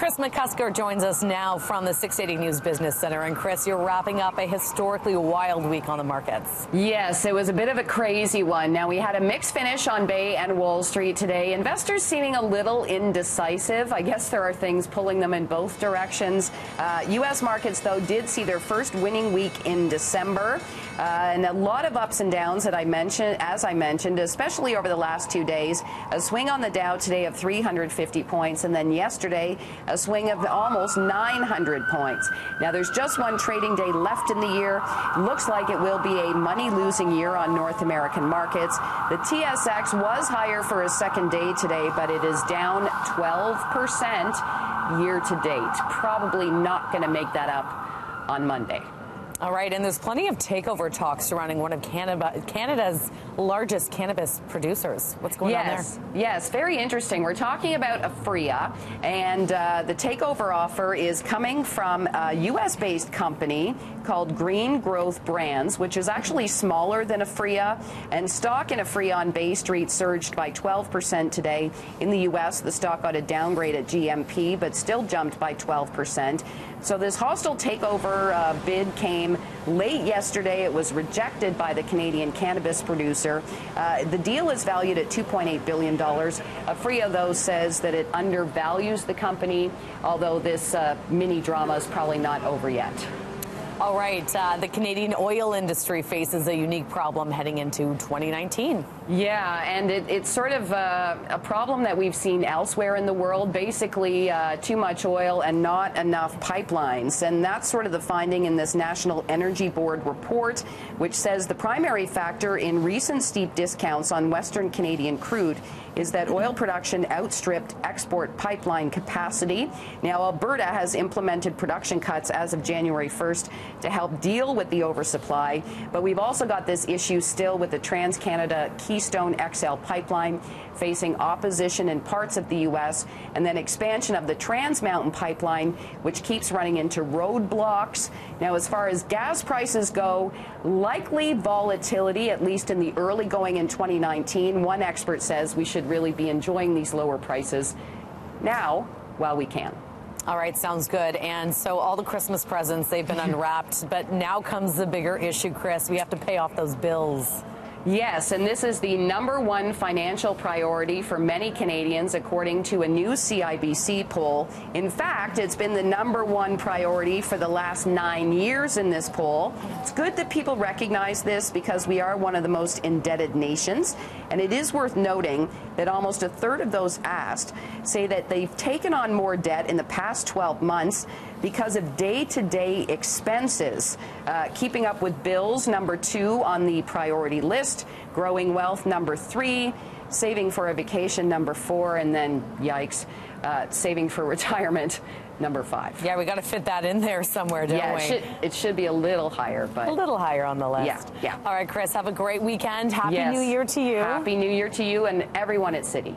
Kris McKusker joins us now from the 680 News Business Center. And Kris, you're wrapping up a historically wild week on the markets. Yes, it was a bit of a crazy one. Now, we had a mixed finish on Bay and Wall Street today. Investors seeming a little indecisive. I guess there are things pulling them in both directions. U.S. markets, though, did see their first winning week in December. And a lot of ups and downs that as I mentioned, especially over the last 2 days. A swing on the Dow today of 350 points, and then yesterday a swing of almost 900 points. Now, there's just one trading day left in the year. Looks like it will be a money-losing year on North American markets. The TSX was higher for a second day today, but it is down 12% year to date. Probably not going to make that up on Monday. All right, and there's plenty of takeover talk surrounding one of Canada's largest cannabis producers. What's going on there? Yes, very interesting. We're talking about Aphria, and the takeover offer is coming from a U.S.-based company called Green Growth Brands, which is actually smaller than Aphria, and stock in Aphria on Bay Street surged by 12% today. In the U.S., the stock got a downgrade at GMP, but still jumped by 12%. So this hostile takeover bid came late yesterday. It was rejected by the Canadian cannabis producer. The deal is valued at $2.8 billion. Aphria, though, says that it undervalues the company, although this mini drama is probably not over yet. All right, the Canadian oil industry faces a unique problem heading into 2019. Yeah, and it's sort of a problem that we've seen elsewhere in the world, basically too much oil and not enough pipelines. And that's sort of the finding in this National Energy Board report, which says the primary factor in recent steep discounts on Western Canadian crude is that oil production outstripped export pipeline capacity. Now, Alberta has implemented production cuts as of January 1st to help deal with the oversupply, but we've also got this issue still with the TransCanada Keystone XL pipeline facing opposition in parts of the U.S., and then expansion of the Trans Mountain pipeline, which keeps running into roadblocks. Now, as far as gas prices go, likely volatility, at least in the early going in 2019. One expert says we should really be enjoying these lower prices now while we can. All right, sounds good. And so all the Christmas presents, they've been unwrapped, but now comes the bigger issue, Kris. We have to pay off those bills. Yes, and this is the #1 financial priority for many Canadians, according to a new CIBC poll. In fact, it's been the #1 priority for the last 9 years in this poll. It's good that people recognize this because we are one of the most indebted nations. And it is worth noting that almost a third of those asked say that they've taken on more debt in the past 12 months because of day-to-day expenses. Keeping up with bills, #2 on the priority list. Growing wealth, #3. Saving for a vacation, #4. And then, yikes, saving for retirement, #5. Yeah, we got to fit that in there somewhere, don't we? Yeah, it should be a little higher, but a little higher on the list. Yeah. All right, Kris, have a great weekend. Happy New Year to you. Happy New Year to you and everyone at City.